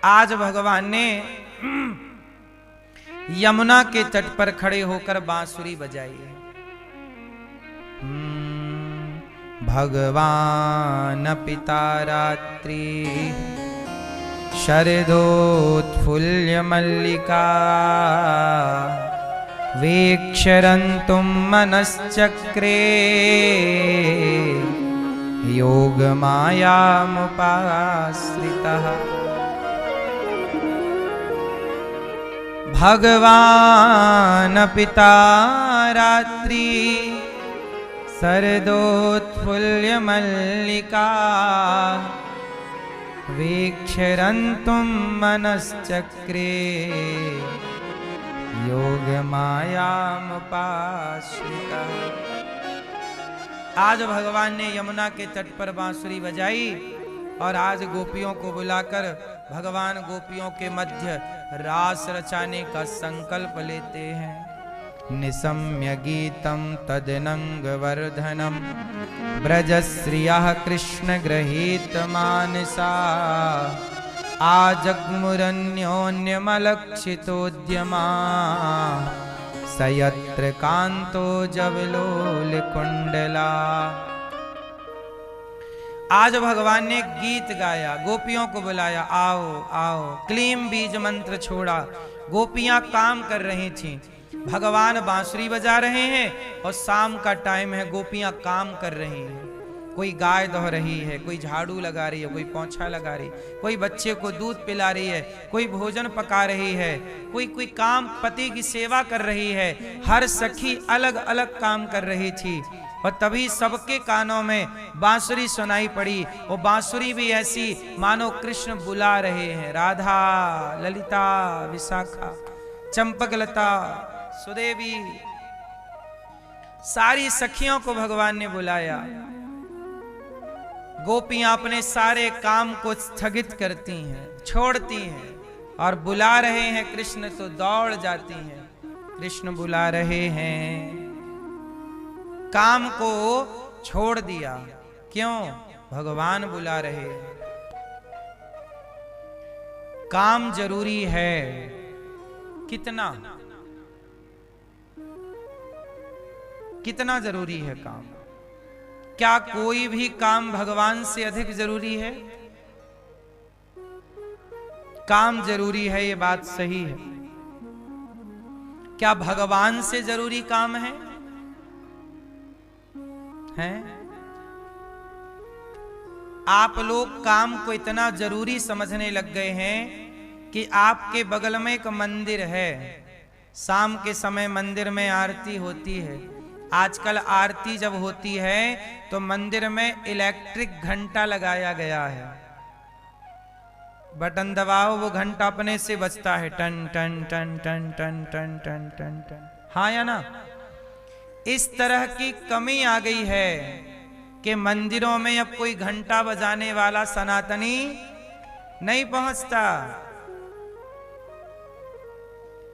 आज भगवान ने यमुना के तट पर खड़े होकर बांसुरी बजाई है। भगवान पिता रात्रि शरदोत्फुल्य मल्लिका वीक्षरन्तुं मनश्चक्रे योग मायामुपाश्रितः। भगवान पिता रात्रि शरदोत्फुल्य मल्लिका वीक्षरन्तुं मनश्चक्रे योग मायामुपाश्रितः। आज भगवान ने यमुना के तट पर बांसुरी बजाई और आज गोपियों को बुलाकर भगवान गोपियों के मध्य रास रचाने का संकल्प लेते हैं। निशम्य गीतम तदनंग वर्धनम ब्रजश्रियः कृष्ण गृहीत मानसा आजग्मुरन्योन्यमलक्षितोद्यमा सयत्र कांतो जवलोल कुंडला। आज भगवान ने गीत गाया, गोपियों को बुलाया, आओ आओ, क्लीम बीज मंत्र छोड़ा। गोपियां काम कर रही थीं, भगवान बांसुरी बजा रहे हैं और शाम का टाइम है, गोपियां काम कर रही हैं। कोई गाय दो रही है, कोई झाड़ू लगा रही है, कोई पोंछा लगा रही, कोई बच्चे को दूध पिला रही है, कोई भोजन पका रही है, कोई काम पति की सेवा कर रही है। हर सखी अलग अलग काम कर रही थी और तभी सबके कानों में बांसुरी सुनाई पड़ी। वो बांसुरी भी ऐसी मानो कृष्ण बुला रहे हैं। राधा, ललिता, विशाखा, चंपकलता, सुदेवी, सारी सखियों को भगवान ने बुलाया। गोपियां अपने सारे काम को स्थगित करती हैं, छोड़ती हैं और बुला रहे हैं कृष्ण तो दौड़ जाती हैं। कृष्ण बुला रहे हैं, काम को छोड़ दिया। क्यों? भगवान बुला रहे हैं। काम जरूरी है। कितना कितना जरूरी है काम? क्या कोई भी काम भगवान से अधिक जरूरी है? काम जरूरी है, ये बात सही है। क्या भगवान से जरूरी काम है? हैं? आप लोग काम को इतना जरूरी समझने लग गए हैं कि आपके बगल में एक मंदिर है, शाम के समय मंदिर में आरती होती है। आजकल आरती जब होती है तो मंदिर में इलेक्ट्रिक घंटा लगाया गया है। बटन दबाओ, वो घंटा अपने से बजता है, टन टन टन टन टन टन टन टन टन। हाँ या ना? इस तरह की कमी आ गई है कि मंदिरों में अब कोई घंटा बजाने वाला सनातनी नहीं पहुंचता।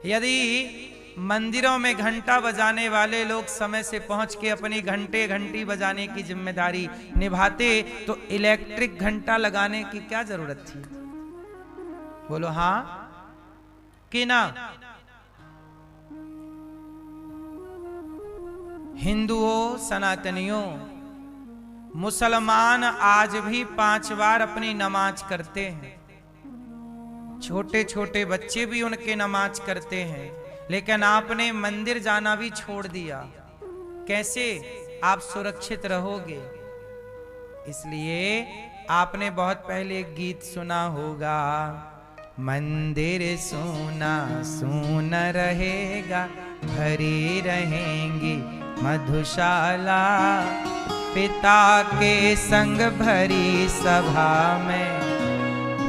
यदि मंदिरों में घंटा बजाने वाले लोग समय से पहुंच के अपनी घंटी बजाने की जिम्मेदारी निभाते तो इलेक्ट्रिक घंटा लगाने की क्या जरूरत थी? बोलो हाँ कि ना? हिंदुओं, सनातनियों, मुसलमान आज भी 5 बार अपनी नमाज करते हैं। छोटे छोटे बच्चे भी उनके नमाज करते हैं, लेकिन आपने मंदिर जाना भी छोड़ दिया। कैसे आप सुरक्षित रहोगे? इसलिए आपने बहुत पहले एक गीत सुना होगा, मंदिर सूना सूना रहेगा, भरी रहेंगी मधुशाला, पिता के संग भरी सभा में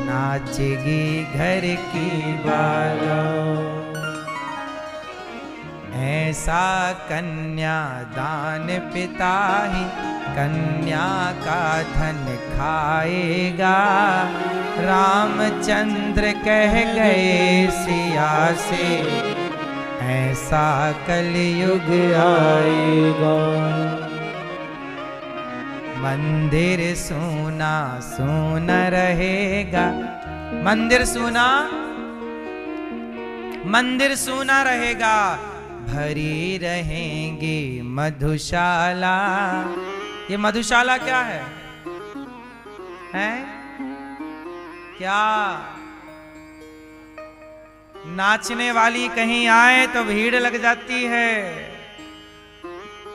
नाचेगी घर की बाला। ऐसा कन्यादान पिता ही कन्या का धन खाएगा, रामचंद्र कह गए सिया से, ऐसा कलयुग आएगा। मंदिर सूना सूना रहेगा, मंदिर सूना, मंदिर सूना रहेगा, भरी रहेंगी मधुशाला। ये मधुशाला क्या है? क्या? नाचने वाली कहीं आए तो भीड़ लग जाती है।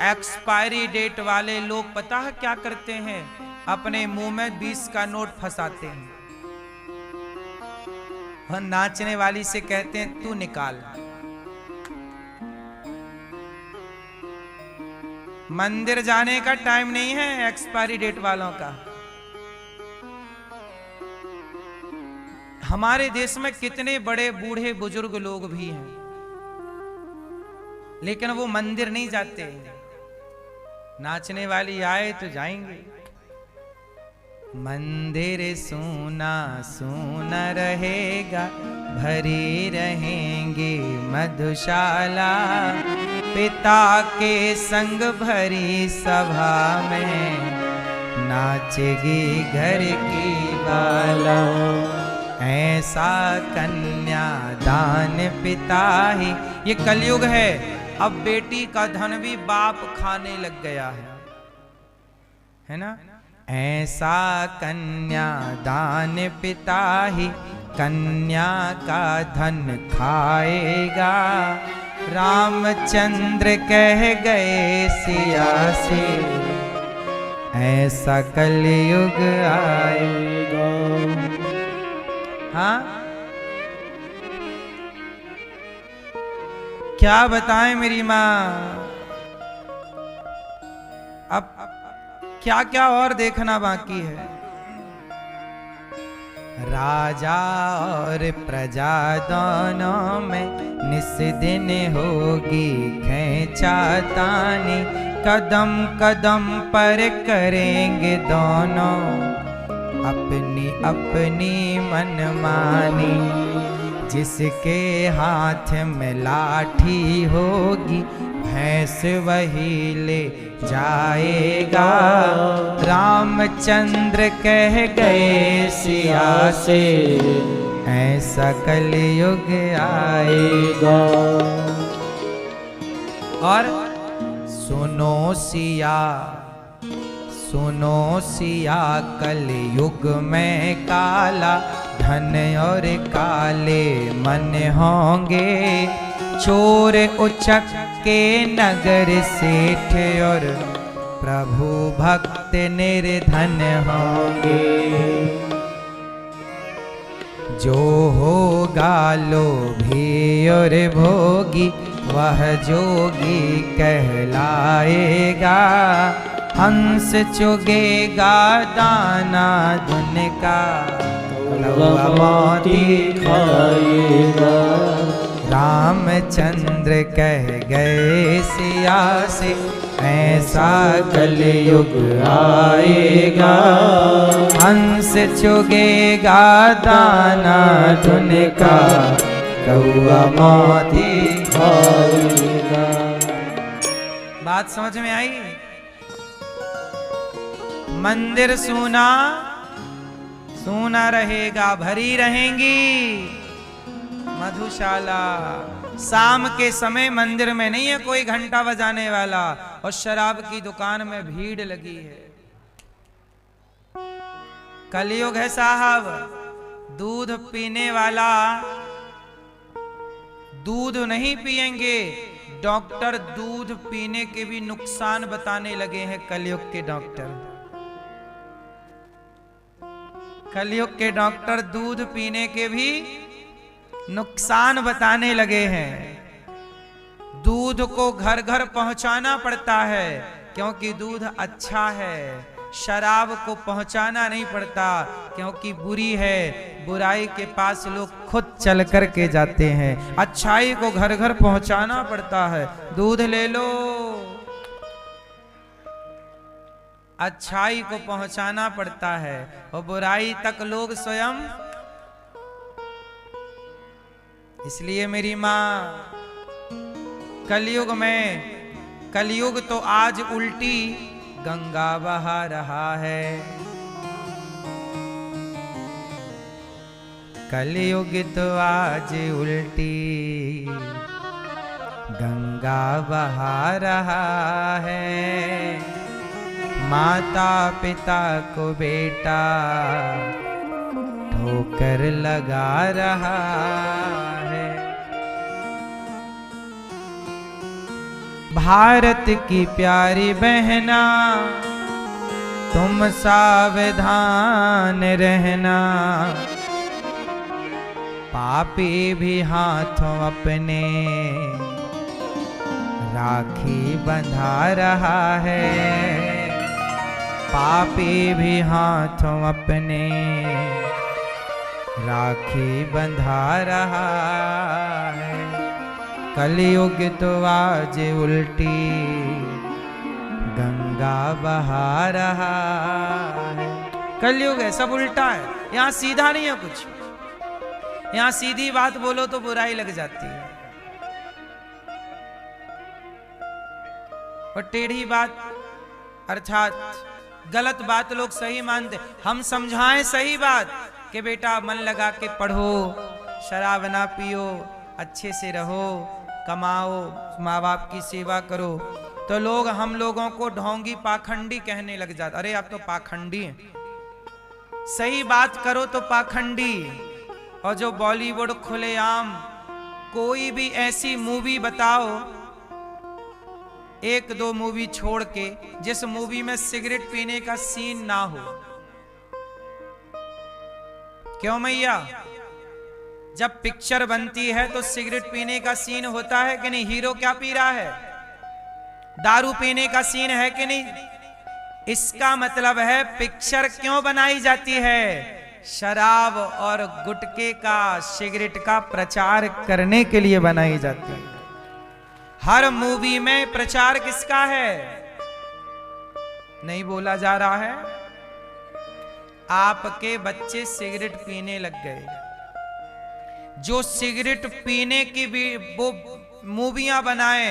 एक्सपायरी डेट वाले लोग पता है क्या करते हैं? अपने मुंह में 20 का नोट फंसाते हैं और नाचने वाली से कहते हैं तू निकाल। मंदिर जाने का टाइम नहीं है एक्सपायरी डेट वालों का। हमारे देश में कितने बड़े बूढ़े बुजुर्ग लोग भी हैं, लेकिन वो मंदिर नहीं जाते। नाचने वाली आए तो जाएंगे। मंदिर सूना सूना रहेगा, भरी रहेंगे मधुशाला। पिता के संग भरी सभा में नाचेगी घर की बाला। ऐसा कन्या दान पिता ही। ये कलयुग है, अब बेटी का धन भी बाप खाने लग गया है ना? ऐसा कन्या दान पिता ही कन्या का धन खाएगा। रामचंद्र कह गए सिया से, ऐसा कलयुग आएगा। हाँ, क्या बताएं मेरी माँ। अब क्या क्या और देखना बाकी है। राजा और प्रजा दोनों में निस दिन होगी खींचातानी। कदम कदम पर करेंगे दोनों अपनी अपनी मनमानी। जिसके हाथ में लाठी होगी भैंस वही ले जाएगा। रामचंद्र कह गए सिया से, ऐसा कलयुग आएगा। और सुनो सिया, सुनो सिया, कलयुग में काला धन और काले मन होंगे। चोर उचक के नगर सेठ और प्रभु भक्त निर्धन होंगे। जो होगा लोभी और भोगी वह जोगी कहलाएगा। हंस चुगेगा दाना धुन का, कौवा मोती खाएगा। रामचंद्र कह गए सिया से, ऐसा कलयुग आएगा। हंस चुगेगा दाना धुन का, कौवा मोती खाएगा। बात समझ में आई? मंदिर सूना सूना रहेगा, भरी रहेंगी मधुशाला। शाम के समय मंदिर में नहीं है कोई घंटा बजाने वाला, और शराब की दुकान में भीड़ लगी है। कलयुग है साहब। दूध पीने वाला दूध नहीं पिएंगे। डॉक्टर दूध पीने के भी नुकसान बताने लगे हैं। कलयुग के डॉक्टर, कलयुग के डॉक्टर दूध पीने के भी नुकसान बताने लगे हैं। दूध को घर घर पहुंचाना पड़ता है क्योंकि दूध अच्छा है। शराब को पहुंचाना नहीं पड़ता क्योंकि बुरी है। बुराई के पास लोग खुद चल कर के जाते हैं। अच्छाई को घर घर पहुंचाना पड़ता है। दूध ले लो, अच्छाई को पहुंचाना पड़ता है, और बुराई तक लोग स्वयं। इसलिए मेरी माँ, कलयुग में, कलयुग तो आज उल्टी गंगा बहा रहा है। कलयुग तो आज उल्टी गंगा बहा रहा है। माता पिता को बेटा ठोकर लगा रहा है। भारत की प्यारी बहना तुम सावधान रहना, पापी भी हाथों अपने राखी बंधा रहा है। पापी भी हाथों अपने राखी बंधा रहा है। कलयुग तो आज उल्टी गंगा बहा रहा है। कलयुग है, सब उल्टा है, यहाँ सीधा नहीं है कुछ। यहाँ सीधी बात बोलो तो बुराई लग जाती है, और टेढ़ी बात अर्थात गलत बात लोग सही मानते। हम समझाएं सही बात कि बेटा मन लगा के पढ़ो, शराब ना पियो, अच्छे से रहो, कमाओ, माँ बाप की सेवा करो, तो लोग हम लोगों को ढोंगी पाखंडी कहने लग जाते। अरे आप तो पाखंडी हैं। सही बात करो तो पाखंडी। और जो बॉलीवुड खुलेआम कोई भी ऐसी मूवी बताओ, एक दो मूवी छोड़ के, जिस मूवी में सिगरेट पीने का सीन ना हो। क्यों मैया? जब पिक्चर बनती है तो सिगरेट पीने का सीन होता है कि नहीं? हीरो क्या पी रहा है? दारू पीने का सीन है कि नहीं? इसका मतलब है पिक्चर क्यों बनाई जाती है? शराब और गुटखे का, सिगरेट का प्रचार करने के लिए बनाई जाती है। हर मूवी में प्रचार किसका है? नहीं बोला जा रहा है। आपके बच्चे सिगरेट पीने लग गए। जो सिगरेट पीने की भी वो मूवियां बनाए,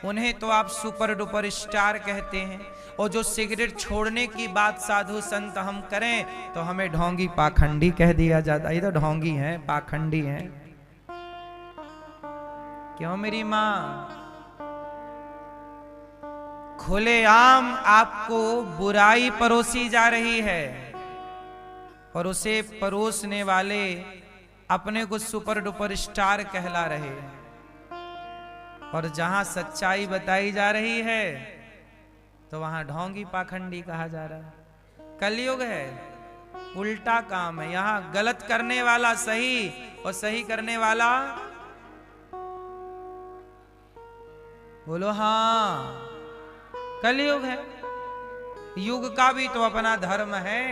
उन्हें तो आप सुपर डुपर स्टार कहते हैं, और जो सिगरेट छोड़ने की बात साधु संत हम करें तो हमें ढोंगी पाखंडी कह दिया जाता। ये तो ढोंगी हैं, पाखंडी हैं। क्यों मेरी मां? खुलेआम आपको बुराई परोसी जा रही है, और उसे परोसने वाले अपने को सुपर डुपर स्टार कहला रहे हैं। और जहां सच्चाई बताई जा रही है तो वहां ढोंगी पाखंडी कहा जा रहा है। कलयुग है, उल्टा काम है। यहां गलत करने वाला सही और सही करने वाला, बोलो हाँ, कलयुग है। युग का भी तो अपना धर्म है।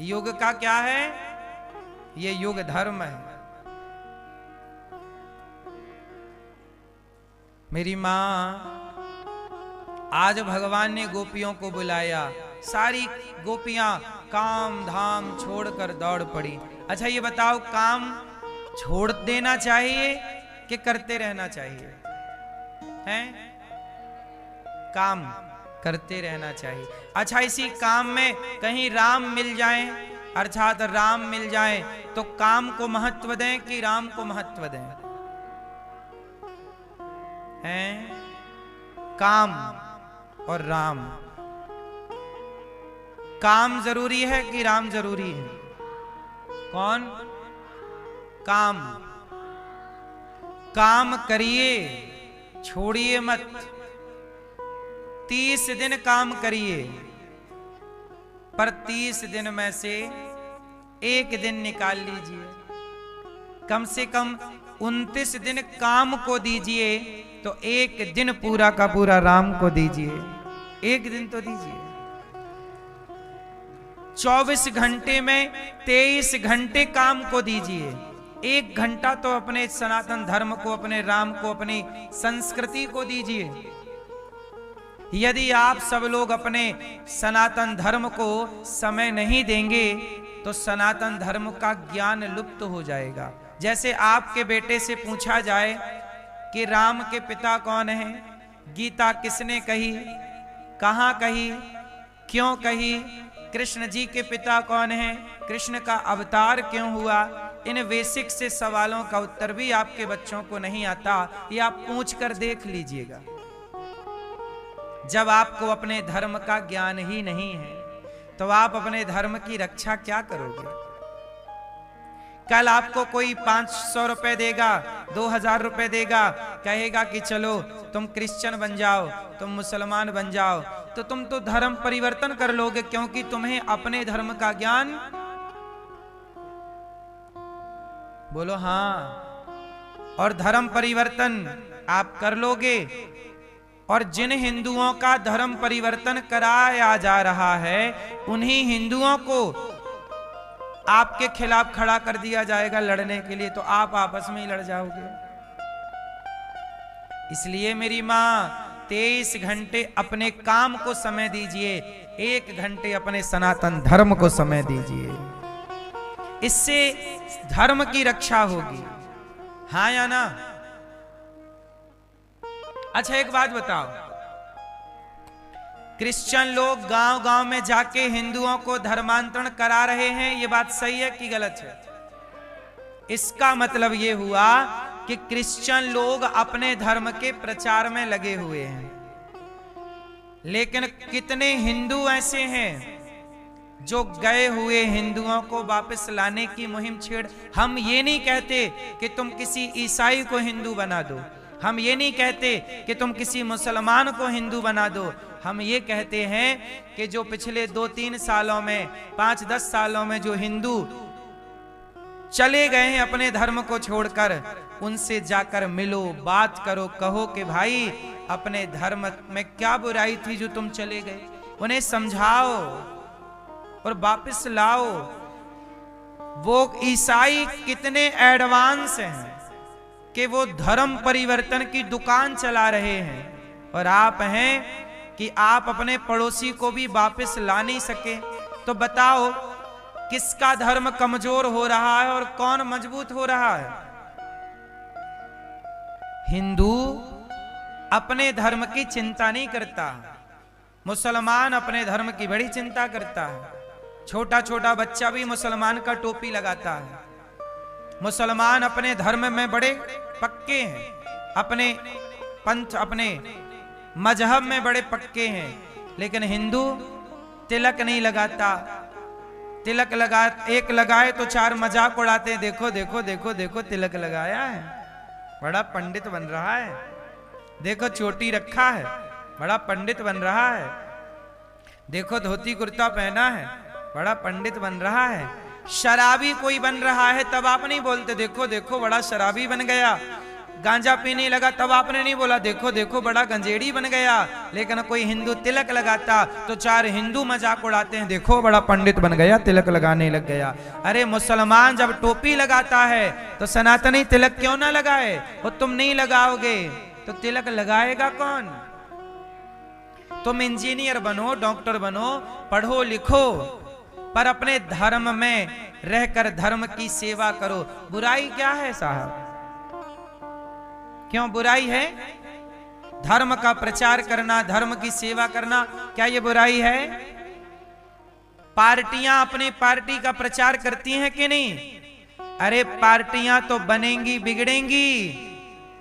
युग का क्या है? ये युग धर्म है। मेरी मां, आज भगवान ने गोपियों को बुलाया। सारी गोपियां काम धाम छोड़कर दौड़ पड़ी। अच्छा ये बताओ, काम छोड़ देना चाहिए कि करते रहना चाहिए? हैं? काम करते रहना चाहिए। अच्छा, इसी काम में कहीं राम मिल जाएं, अर्थात राम मिल जाएं, तो काम को महत्व दें कि राम को महत्व दें? हैं? काम और राम, काम जरूरी है कि राम जरूरी है? कौन? काम। काम करिए, छोड़िए मत। 30 दिन काम करिए, पर 30 दिन में से एक दिन निकाल लीजिए। कम से कम 29 दिन काम को दीजिए, तो एक दिन पूरा का पूरा राम को दीजिए। एक दिन तो दीजिए। 24 घंटे में 23 घंटे काम को दीजिए। 1 घंटा तो अपने सनातन धर्म को, अपने राम को, अपनी संस्कृति को दीजिए। यदि आप सब लोग अपने सनातन धर्म को समय नहीं देंगे तो सनातन धर्म का ज्ञान लुप्त हो जाएगा। जैसे आपके बेटे से पूछा जाए कि राम के पिता कौन हैं, गीता किसने कही, कहां कही, क्यों कही, कृष्ण जी के पिता कौन हैं, कृष्ण का अवतार क्यों हुआ, इन बेसिक से सवालों का उत्तर भी आपके बच्चों को नहीं आता। ये आप पूछ कर देख लीजिएगा। जब आपको अपने धर्म का ज्ञान ही नहीं है तो आप अपने धर्म की रक्षा क्या करोगे? कल आपको कोई 500 रुपए देगा, 2000 रुपए देगा, कहेगा कि चलो तुम क्रिश्चियन बन जाओ, तुम मुसलमान बन जाओ, तो तुम तो धर्म परिवर्तन कर लोगे, क्योंकि तुम्हें अपने धर्म का ज्ञान, बोलो हाँ, और धर्म परिवर्तन आप कर लोगे। और जिन हिंदुओं का धर्म परिवर्तन कराया जा रहा है उन्हीं हिंदुओं को आपके खिलाफ खड़ा कर दिया जाएगा लड़ने के लिए, तो आप आपस में ही लड़ जाओगे। इसलिए मेरी मां 23 घंटे अपने काम को समय दीजिए, 1 घंटे अपने सनातन धर्म को समय दीजिए, इससे धर्म की रक्षा होगी। हाँ या ना? अच्छा एक बात बताओ, क्रिश्चियन लोग गांव-गांव में जाके हिंदुओं को धर्मांतरण करा रहे हैं, ये बात सही है कि गलत है? इसका मतलब ये हुआ कि क्रिश्चियन लोग अपने धर्म के प्रचार में लगे हुए हैं, लेकिन कितने हिंदू ऐसे हैं जो गए हुए हिंदुओं को वापस लाने की मुहिम छेड़। हम ये नहीं कहते कि तुम किसी ईसाई को हिंदू बना दो, हम ये नहीं कहते कि तुम किसी मुसलमान को हिंदू बना दो, हम ये कहते हैं कि जो पिछले 2-3 सालों में, 5-10 सालों में जो हिंदू चले गए हैं अपने धर्म को छोड़कर, उनसे जाकर मिलो, बात करो, कहो कि भाई अपने धर्म में क्या बुराई थी जो तुम चले गए, उन्हें समझाओ और वापस लाओ। वो ईसाई कितने एडवांस हैं कि वो धर्म परिवर्तन की दुकान चला रहे हैं, और आप हैं कि आप अपने पड़ोसी को भी वापस ला नहीं सके। तो बताओ किसका धर्म कमजोर हो रहा है और कौन मजबूत हो रहा है? हिंदू अपने धर्म की चिंता नहीं करता, मुसलमान अपने धर्म की बड़ी चिंता करता है। छोटा छोटा बच्चा भी मुसलमान का टोपी लगाता है। मुसलमान अपने धर्म में बड़े पक्के हैं, अपने पंथ, अपने मजहब में बड़े पक्के हैं, लेकिन हिंदू तिलक नहीं लगाता। तिलक एक लगाए तो 4 मजाक उड़ाते हैं, देखो देखो देखो देखो तिलक लगाया है, बड़ा पंडित बन रहा है, देखो चोटी रखा है, बड़ा पंडित बन रहा है, देखो धोती कुर्ता पहना है, बड़ा पंडित बन रहा है। शराबी कोई बन रहा है तब आप नहीं बोलते देखो देखो बड़ा शराबी बन गया। गांजा पीने लगा तब आपने नहीं बोला देखो देखो बड़ा गंजेड़ी बन गया। लेकिन कोई हिंदू तिलक लगाता तो 4 हिंदू मजाक उड़ाते हैं, देखो बड़ा पंडित बन गया, तिलक लगाने लग गया। अरे मुसलमान जब टोपी लगाता है तो सनातनी तिलक क्यों ना लगाए? और तुम नहीं लगाओगे तो तिलक लगाएगा कौन? तुम इंजीनियर बनो, डॉक्टर बनो, पढ़ो लिखो, पर अपने धर्म में रहकर धर्म की सेवा करो। बुराई क्या है साहब? क्यों बुराई है? धर्म का प्रचार करना, धर्म की सेवा करना, क्या ये बुराई है? पार्टियां अपनी पार्टी का प्रचार करती हैं कि नहीं? अरे पार्टियां तो बनेंगी बिगड़ेंगी,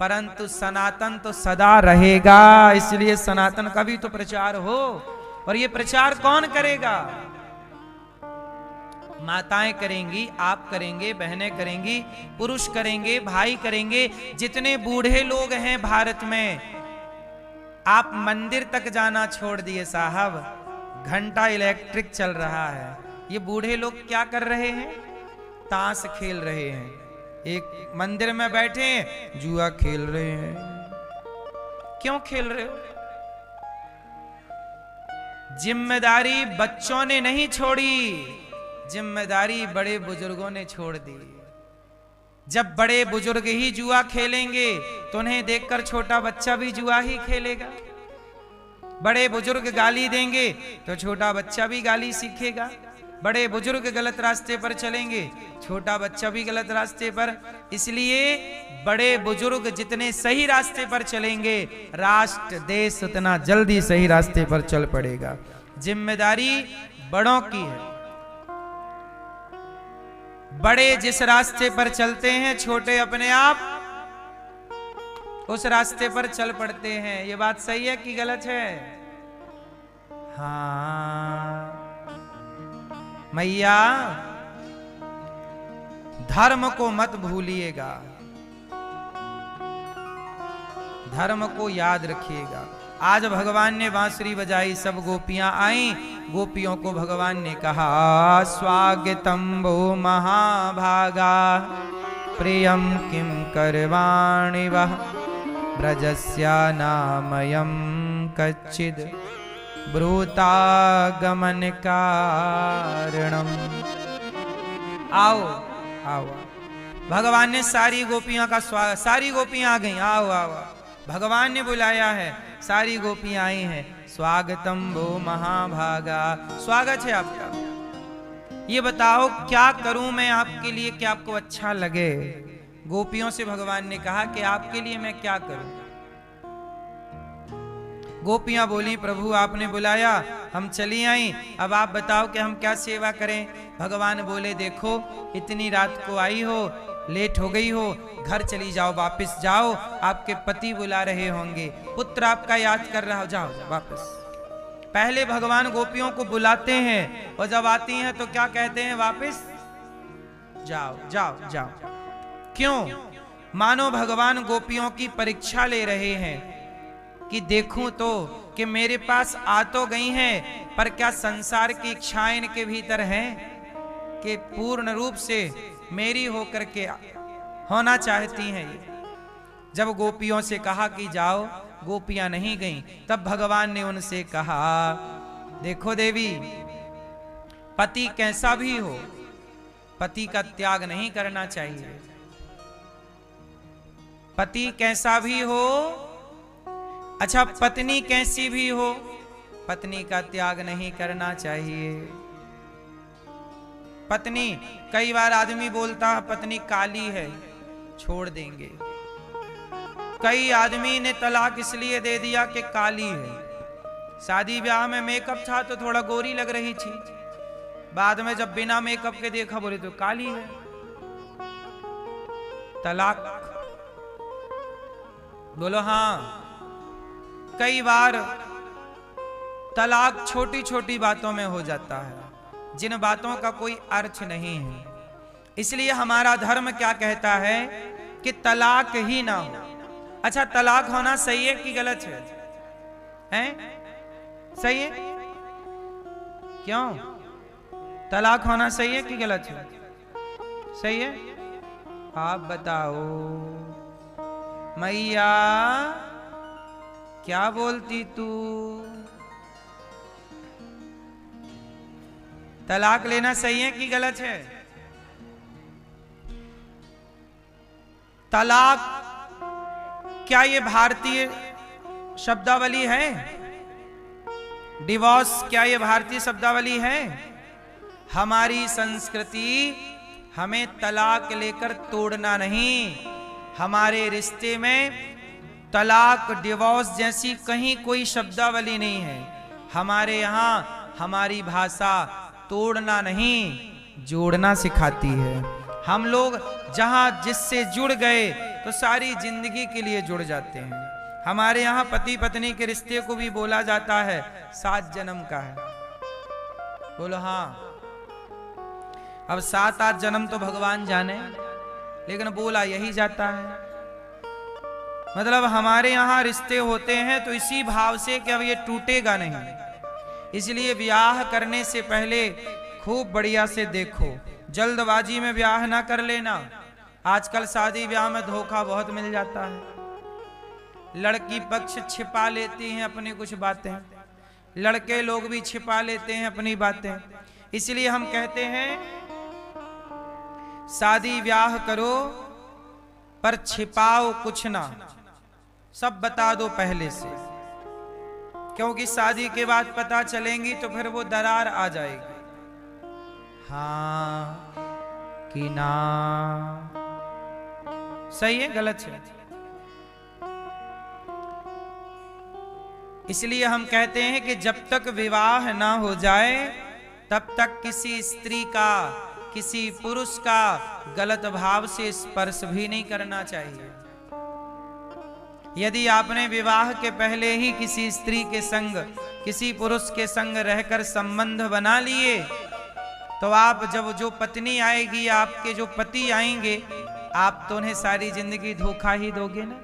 परंतु सनातन तो सदा रहेगा। इसलिए सनातन का भी तो प्रचार हो। और ये प्रचार कौन करेगा? माताएं करेंगी, आप करेंगे, बहनें करेंगी, पुरुष करेंगे, भाई करेंगे। जितने बूढ़े लोग हैं भारत में, आप मंदिर तक जाना छोड़ दिए साहब, घंटा इलेक्ट्रिक चल रहा है। ये बूढ़े लोग क्या कर रहे हैं? ताश खेल रहे हैं। एक मंदिर में बैठे जुआ खेल रहे हैं। क्यों खेल रहे हो? जिम्मेदारी बच्चों ने नहीं छोड़ी, जिम्मेदारी बड़े बुजुर्गों ने छोड़ दी। जब बड़े बुजुर्ग ही जुआ खेलेंगे तो उन्हें देखकर छोटा बच्चा भी जुआ ही खेलेगा। बड़े बुजुर्ग गाली देंगे तो छोटा बच्चा भी गाली सीखेगा। बड़े बुजुर्ग गलत रास्ते पर चलेंगे, छोटा बच्चा भी गलत रास्ते पर। इसलिए बड़े बुजुर्ग जितने सही रास्ते पर चलेंगे, राष्ट्र देश उतना जल्दी सही रास्ते पर चल पड़ेगा। जिम्मेदारी बड़ों की है। बड़े जिस रास्ते पर चलते हैं, छोटे अपने आप उस रास्ते पर चल पड़ते हैं। ये बात सही है कि गलत है? हाँ मैया, धर्म को मत भूलिएगा, धर्म को याद रखिएगा। आज भगवान ने बांसुरी बजाई, सब गोपियां आई। गोपियों को भगवान ने कहा, स्वागतम वो महाभागा, प्रियम किम करवाणि वह, ब्रजस्या नामयम कच्चिद ब्रूतागमन कारणम। आओ आओ, भगवान ने सारी गोपियों का स्वागत, सारी गोपियां आ गई, आओ आओ, भगवान ने बुलाया है, सारी गोपियां आई हैं। स्वागतम वो महाभागा, स्वागत है आपका। ये बताओ क्या करूं मैं आपके लिए कि आपको अच्छा लगे। गोपियों से भगवान ने कहा कि आपके लिए मैं क्या करूं। गोपियां बोली, प्रभु आपने बुलाया, हम चली आई, अब आप बताओ कि हम क्या सेवा करें। भगवान बोले, देखो इतनी रात को आई हो, लेट हो गई हो, घर चली जाओ, वापस जाओ, आपके पति बुला रहे होंगे, पुत्र आपका याद कर रहा हो, जाओ वापस। पहले भगवान गोपियों को बुलाते हैं और जब आती हैं तो क्या कहते हैं, वापस जाओ जाओ जाओ। क्यों? मानो भगवान गोपियों की परीक्षा ले रहे हैं कि देखूं तो कि मेरे पास आ तो गई हैं, पर क्या संसार की इच्छाएं इनके भीतर हैं कि पूर्ण रूप से मेरी होकर के होना चाहती हैं। जब गोपियों से कहा कि जाओ, गोपियां नहीं गईं, तब भगवान ने उनसे कहा, देखो देवी, पति कैसा भी हो, पति का त्याग नहीं करना चाहिए। पति कैसा भी हो, अच्छा पत्नी कैसी भी हो, पत्नी का त्याग नहीं करना चाहिए। पत्नी, कई बार आदमी बोलता है पत्नी काली है, छोड़ देंगे। कई आदमी ने तलाक इसलिए दे दिया कि काली है। शादी ब्याह में मेकअप था तो थोड़ा गोरी लग रही थी, बाद में जब बिना मेकअप के देखा, बोले तो काली है, तलाक। बोलो हाँ। कई बार तलाक छोटी छोटी बातों में हो जाता है, जिन बातों का कोई अर्थ नहीं है। इसलिए हमारा धर्म क्या कहता है कि तलाक ही ना हो। अच्छा, तलाक होना सही है कि गलत है? हैं? सही है? क्यों? तलाक होना सही है कि गलत है? सही है? आप बताओ मैया, क्या बोलती तू? तलाक लेना सही है कि गलत है? तलाक क्या ये भारतीय शब्दावली है? डिवोर्स क्या ये भारतीय शब्दावली है? हमारी संस्कृति हमें तलाक लेकर तोड़ना नहीं। हमारे रिश्ते में तलाक, डिवोर्स जैसी कहीं कोई शब्दावली नहीं है। हमारे यहाँ हमारी भाषा तोड़ना नहीं, जोड़ना सिखाती है। हम लोग जहाँ जिससे जुड़ गए तो सारी जिंदगी के लिए जुड़ जाते हैं। हमारे यहाँ पति पत्नी के रिश्ते को भी बोला जाता है 7 जन्म का है। बोलो हाँ। अब 7-8 जन्म तो भगवान जाने, लेकिन बोला यही जाता है। मतलब हमारे यहाँ रिश्ते होते हैं तो इसी भाव से कि अब ये टूटेगा नहीं। इसलिए ब्याह करने से पहले खूब बढ़िया से देखो, जल्दबाजी में ब्याह ना कर लेना। आजकल शादी ब्याह में धोखा बहुत मिल जाता है। लड़की पक्ष छिपा लेती हैं अपनी कुछ बातें, लड़के लोग भी छिपा लेते हैं अपनी बातें। इसलिए हम कहते हैं शादी ब्याह करो पर छिपाओ कुछ ना, सब बता दो पहले से, क्योंकि शादी के बाद पता चलेंगी तो फिर वो दरार आ जाएगी। हाँ कि ना? सही है गलत है? इसलिए हम कहते हैं कि जब तक विवाह ना हो जाए तब तक किसी स्त्री का, किसी पुरुष का गलत भाव से स्पर्श भी नहीं करना चाहिए। यदि आपने विवाह के पहले ही किसी स्त्री के संग, किसी पुरुष के संग रहकर संबंध बना लिए, तो आप जब जो पत्नी आएगी, आपके जो पति आएंगे, आप तो उन्हें सारी जिंदगी धोखा ही दोगे ना।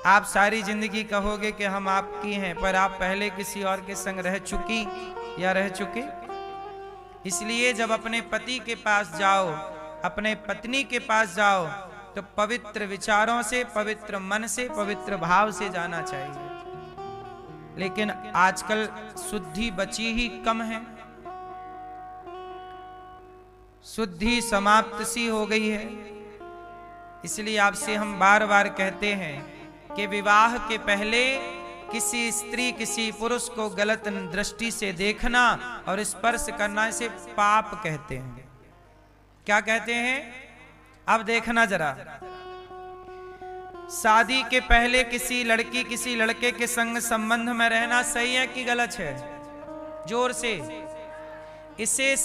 आप सारी जिंदगी कहोगे कि हम आपकी हैं, पर आप पहले किसी और के संग रह चुकी या रह चुके। इसलिए जब अपने पति के पास जाओ, अपने पत्नी के पास जाओ, तो पवित्र विचारों से, पवित्र मन से, पवित्र भाव से जाना चाहिए। लेकिन आजकल शुद्धि बची ही कम है, शुद्धि समाप्त सी हो गई है। इसलिए आपसे हम बार बार कहते हैं कि विवाह के पहले किसी स्त्री, किसी पुरुष को गलत दृष्टि से देखना और स्पर्श करना, इसे पाप कहते हैं। क्या कहते हैं? अब देखना जरा, शादी के पहले किसी लड़की, किसी लड़के के संग संबंध में रहना सही है कि गलत है? जोर से। इसे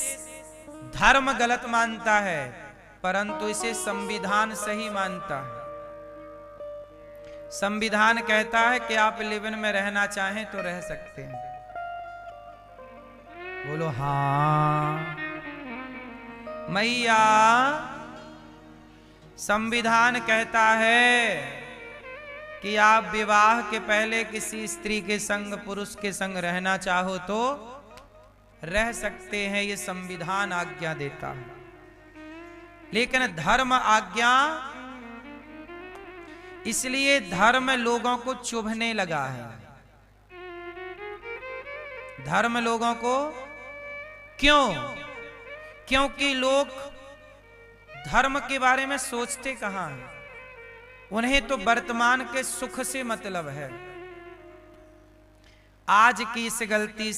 धर्म गलत मानता है, परंतु इसे संविधान सही मानता है। संविधान कहता है कि आप लिव इन में रहना चाहें तो रह सकते हैं। बोलो हाँ मैया। संविधान कहता है कि आप विवाह के पहले किसी स्त्री के संग, पुरुष के संग रहना चाहो तो रह सकते हैं, ये संविधान आज्ञा देता है। लेकिन धर्म आज्ञा, इसलिए धर्म लोगों को चुभने लगा है। धर्म लोगों को क्यों? क्योंकि लोग धर्म के बारे में सोचते कहां हैं। उन्हें तो वर्तमान के सुख से मतलब है। आज की इस गलती से